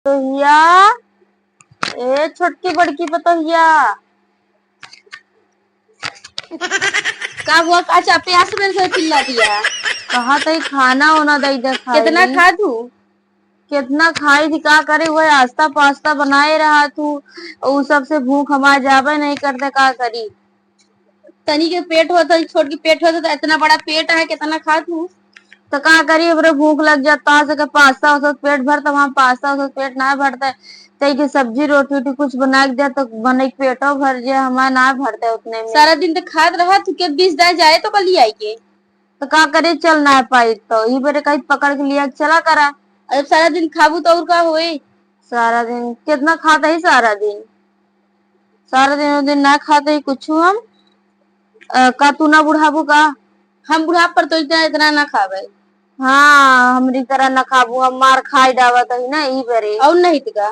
पतोहिया, ए छोटकी बड़की पतोहिया। का हुआ? अच्छा प्यास में से चिल्ला दिया। कहा तई खाना होना दई दे खाई। कितना खा तू? कितना खाई थी, का करे हुए आस्ता पास्ता बनाए रहा तू। उ सबसे भूख हमार जावे नहीं करते, का करी। तनी के पेट होता, छोट की पेट होता तो इतना बड़ा पेट है, कितना खा तू? तो का करी, हमरे भूख लग जाता से पास्ता उस पेट भरता, वहाँ पास्ता उस पेट ना भरता। तई की सब्जी रोटी वोटी कुछ बना के दिया तो बने पेटो भर जाए, हमारा ना भरता उतने में। सारा दिन तो खाद रहा तू के 20 दाए जाए तो कल आई के। तो का करे, चल ना पाई तो ही बेरे कहीं पकड़ के लिया चला करा। अब सारा दिन खाबू तो और का होए? सारा दिन कितना खाता ही, सारा दिन सारा दिन ना खाते ही कुछ हम। का तू ना बुढ़ाबू का? हम बुढ़ा पर तो इतना ना खावे। हाँ हमरी तरह ना खाबू, हम मार खाई डावत ही ना ई बेरे और नहीं का।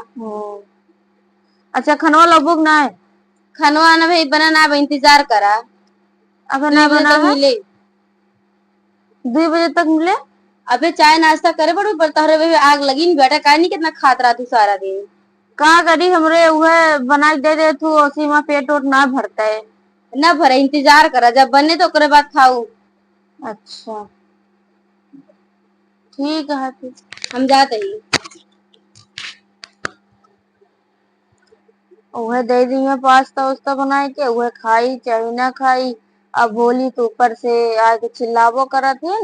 अच्छा खनवा लबुक ना है? खनवा ना भाई बना ना, इंतजार करा। अब ना बना है, मिले 2 बजे तक मिले। अबे चाय नाश्ता करे पड़ो, पर तहरे आग लगी नहीं बेटा, का नहीं कितना खात रहा तू सारा दिन। का करी, हमरे वह बना दे दे तू, उसी में पेट वोट ना भरता है। ना भरे, इंतजार करा, जब बने तो ओकरे बाद खाऊ। अच्छा ठीक है फिर हम जाते ही। वह दे दी है पास्ता उस्ता बना के, वह खाई चाहे ना खाई। अब बोली तो ऊपर से आके चिल्लावो करत है।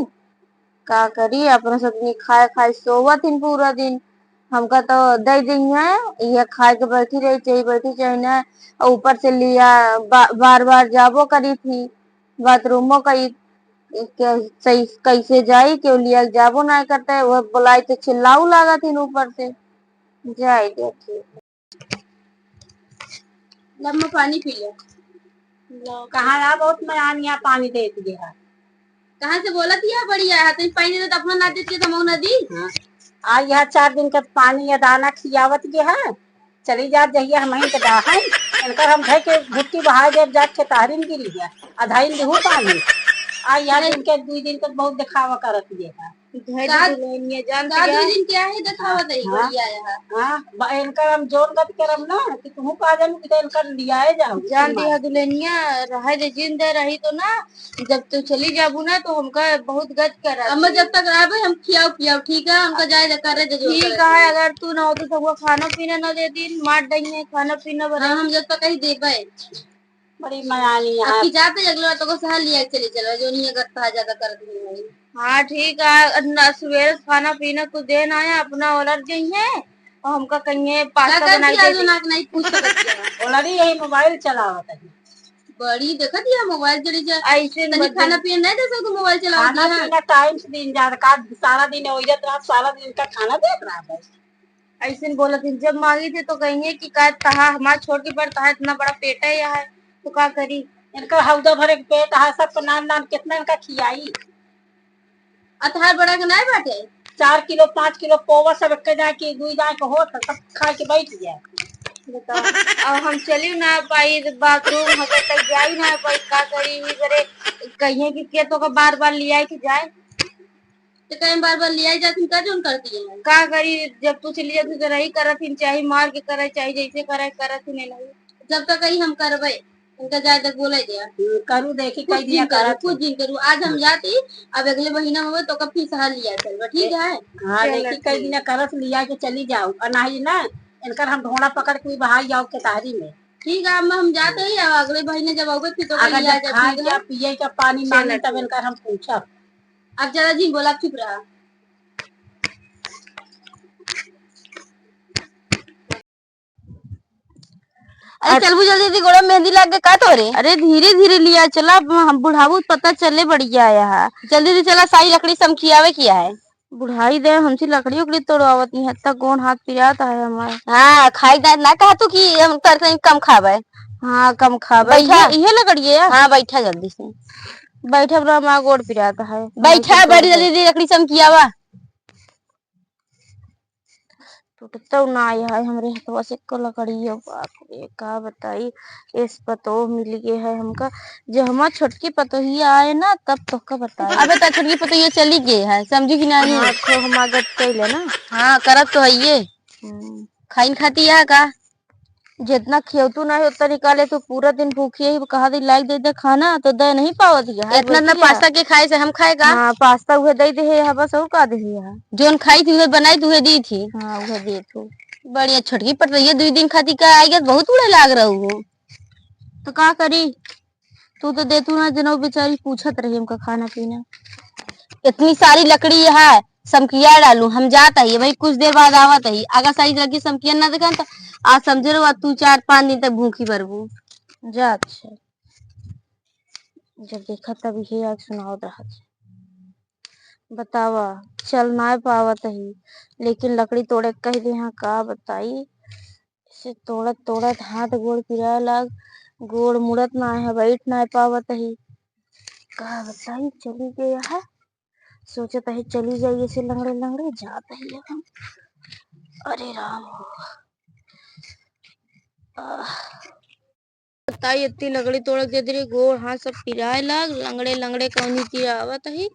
का करी, अपने सब खाए खाए सोवत ही पूरा दिन। हमका तो दे दी है, ये खाए के बैठी रही चाहिए, बैठी चाहिए ना। और ऊपर से लिया बार बार जाबो करी थी बाथरूमो कई सही कैसे जाई, क्यों लिया जाबो ना करता है, वह बुलाई तो चिल्लाऊ लगा थी ऊपर से। जाए देखिए लब में पानी पी ले। कहाँ यार, बहुत मैं यहाँ पानी दे दिया। कहाँ से बोला थी बढ़िया है, तो पानी तो अपना ना देती तो नदी। हाँ। आज यहाँ 4 दिन का पानी या दाना खियावत के है, चली जा जहिया हम के दाहन इनकर हम धै के भुट्टी बहा जब जात के तारीन गिरी है अधाइन दिहू पानी। आज यहाँ दिन के 2 दिन तक बहुत दिखावा करत ये है। दिन क्या है दिखावा दई बढ़िया है। हां इनकर हम जोर गत करम ना कि तुम का जानू कि इनकर लियाए जाओ जान दिया दुल्हनिया रहे जे जिंदा रही तो ना, जब तू चली जाबू ना तो हमका बहुत गज कर। हम जब तक रहबे हम खियाओ पियाओ, ठीक है, हमका जाए करे ठीक है। अगर तू ना हो तो सबको खाना पीना न दे दी, मार देंगे खाना पीना बना। हम जब तक कहीं देबे बड़ी मयानी यहाँ अब जाते अगले तो सह लिया चले चलो, जो नहीं करता है ज्यादा कर दी। हाँ ठीक है, सवेरे खाना पीना तू देना है, अपना ऑर्डर देंगे और हमका कहीं पास्ता बना के दे। नहीं पूछ सकती ऑलरेडी यही मोबाइल चलावत है। बड़ी देखा दिया मोबाइल चली जा ऐसे खाना पीना नहीं दे सकते, मोबाइल चला खाना पीना टाइम से दिन जा का सारा दिन हो जाता है, सारा दिन का खाना देख रहा है। ऐसे बोला थी, जब मांगी थी तो कहेंगे कि का कहा हमारा छोड़ के पर कहा इतना बड़ा पेट है यहाँ, तो का करी। इनका हौदा भरे पेट है, सबको नाम नाम कितना इनका खियाई। अतहार बड़ा के नहीं बाटे 4 किलो 5 किलो पोवा सब एक जाके 2 जाके हो सब खा के बैठ जाए। बताओ अब हम चली ना पाई बाथरूम, अगर तक जा ही ना पाई, का करी बरे कहिए कि के तो का बार बार लिया कि जाए, तो कहीं बार बार लिया जाती का जोन करती है। का करी, जब तू चली जाती तो रही करत ही, चाहे मार के करे चाहे जैसे करे करत ही नहीं। जब तक कहीं हम करबे उनका जाए तक बोले दिया करू देखी कुछ दिन करूँ कुछ दिन करूँ। आज हम जाती, अब अगले महीना में तो कब फिर सहार लिया चल ठीक है। हाँ देखी कई दिन करत लिया के चली जाओ, और नहीं ना इनकर हम ढोड़ा पकड़ के बहाई जाओ के तारी में। ठीक है, अब हम जाते ही अगले महीने जब आओगे फिर तो अगर खाए क्या पिए क्या पानी मांगे तब इनकर हम पूछब। अब जरा जी बोला चुप रहा। अरे चल जल्दी दी गोड़ा मेहंदी लाग के का तो रे। अरे धीरे धीरे लिया चला, हम बुढ़ाऊ पता चले बढ़िया है। जल्दी से चला, सारी लकड़ी समखियावे किया है। बुढ़ाई दे हमसे लकड़ी उकड़ी तोड़वावत नहीं है, तक कौन हाथ पिराता है हमारा। हाँ खाई ना कहा तू कि हम करते कम खावे। हाँ कम खावे, ये लकड़ी है। हाँ बैठा जल्दी से बैठा, हमारा गोड़ पिराता है। बैठा बड़ी जल्दी लकड़ी समखियावा। टूटता ना आया है हमरे हाथवा से को लकड़ी है, बाप रे का बताई। इस पतो मिल गए है हमका, जब हमार छोटकी पतोही आए ना तब तो का बताई। अबे तो छोटकी पतोही चली गई है, समझी कि नहीं। हाँ खो हमारा गट कैले ना। हाँ करत तो है ये। खाइन खाती है का? जितना खियतू नहीं उतना निकाले तो पूरा दिन भूखी ही कहा दी लाइक दे दे खाना तो दे नहीं पावत है इतना ना पास्ता के खाए से हम खाएगा। हाँ पास्ता उहे दे दे है बस और का दे है जोन खाई थी उहे बनाई थी उहे दी थी। हाँ उहे दे तो बढ़िया छोटकी पट रही है 2 दिन खाती का आई गया बहुत उड़े लाग रहा हूँ। तो का करी तू तो दे तू ना जनो बेचारी पूछत रही हमका खाना पीना। इतनी सारी लकड़ी है समकिया डालू हम जाता ही भाई कुछ देर बाद आवत ही अगर सही लगी समकिया ना देखा तो आज समझे रो तू 4-5 दिन तक भूखी बरबू। जा अच्छा जब देखा तब ये आज सुनाओ रहा बतावा चल ना पावत ही लेकिन लकड़ी तोड़े कह दे हाँ का बताई इसे तोड़त तोड़त हाथ गोड़ पिराए लाग गोड़ मुड़त ना है बैठ ना पावत ही का बताई चली गया है सोचत है चली जाइए से लंगड़े लंगड़े जात है हम अरे राम बताई इतनी लकड़ी तोड़ दे दे गोड़ हाथ सब पिराए लाग लंगड़े लंगड़े कौनी चिरावत ही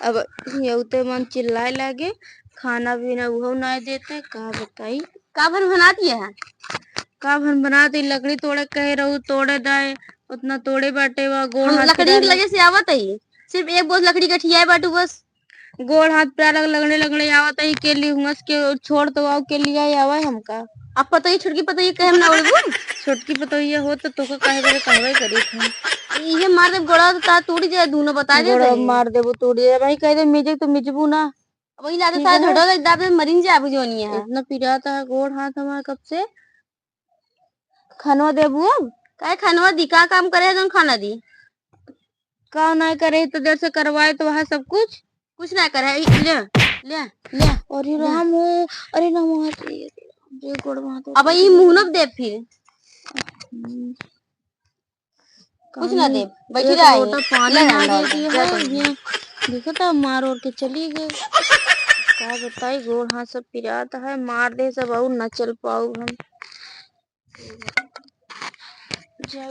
अब यउते मन चिल्लाए लागे खाना पीना उहो ना देते का बताई का भर बनाती है का भन बनाती लकड़ी तोड़े कहे रहू तोड़े दाए उतना तोड़े बाटे वा गोड़ हम हाथ लकड़ी पिराए की वजह से आवत है सिर्फ एक बोझ लकड़ी का ठियाए बाटू बस। गोड़ हाथ पिराए लग लगड़े लगड़े आवत ही के लिए हुंगस के छोड़ तो आओ के लिए आवा हमका अब पता ही छुटकी पता ही कहे हम ना उड़बू छोटकी पतोहिया हो तो तोका काहे बारे कहवे करी थी ये मार दे गोड़ा तो ता टूट जाए दोनों बता दे गोड़ मार देबो तोड़ी भाई कह दे मिजे तो मिजबू ना वही लाते ठीक ता है। ढोडो दाब में मरीन जा बुझोनी है इतना पिराता है गोड़ हाथ हमारा कब से खानवा देबू अब काय खानवा दी का काम करे है जोन खाना दी काम नहीं करे तो देर से करवाए तो वहाँ सब कुछ ना करे ले ले ले अरे राम हो अरे ना हाथ ये गोड़ हाथ अब ये मुंह न दे फिर कुछ ना दे बैठी रहा लोटा पानी ले ना ना दे दिया है ये देखो तो मार और के चली गई क्या बताई गोड़ हाथ सब पिराता है मार दे सब और न चल पाऊ हम जाए